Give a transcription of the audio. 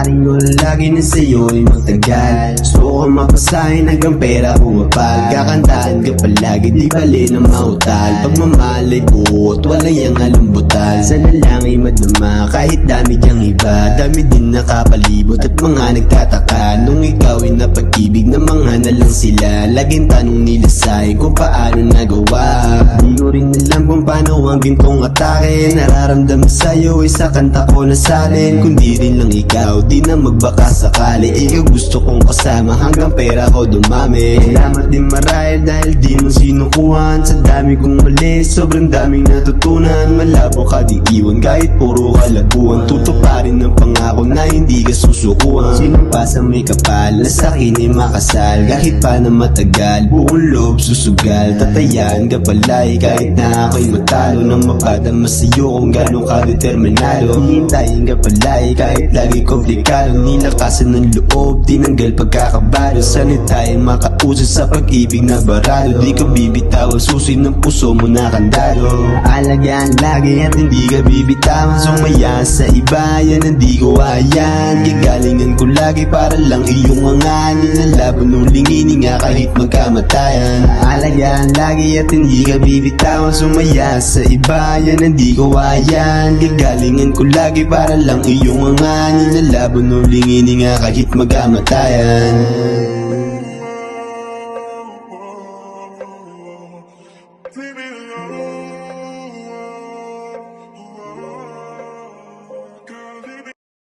Maaaring ko lagi na sa'yo ay magtagal. Gusto ko mapasahin hanggang pera pumapal. Kakantahan ka palagi, di bali na mautal. Pagmamalay buot, walang yang alumbutal. Sana lang ay madama, kahit dami kang iba. Dami din nakapalibot at mga nagtataka. Nung ikaw ay napag-ibig na mga na lang sila. Laging tanong nila sa'yo kung paano nagawa. Di ko rin alam kung paano ang gintong atake. Nararamdaman sa'yo ay sa kanta ko na salin. Kung di rin lang ikaw, di na magbaka sakali. Ikaw gusto kong kasama hanggang pera ko dumami. Salamat din marahil dahil di mo sinukuhan. Sa dami kong mali, sobrang daming natutunan. Malabo ka di iwan kahit puro kalabuhan. Tutuparin ng pangako na hindi ka susukuhan. Sinong pa sa may kapal na sa'kin ay makasal. Kahit pa na matagal, buong loob susugal. Tatayan ka palay kahit na ako'y matalo. Nang mapadama sa'yo kung gano'ng ka determinado. Hihintayin ka palay kahit lagi komplikado. Nilakasan ng loob, tinanggal pagkakabalo. Sana'y tayong makausap sa pag-ibig na barado. Di ka bibitaw, susi ng puso mo na kandado. Alagaan lagi at hindi ka bibitawan. Sumaya sa iba, yan hindi ko ayan. Gagalingan ko lagi para lang iyong anganin. Nalaban nung lingini nga kahit magkamatayan. Alagaan lagi at hindi ka bibitawan. Sumaya sa iba, yan hindi ko ayan. Gagalingan ko lagi para lang iyong anganin. Nalaban nung lingini nga kahit magkamatayan.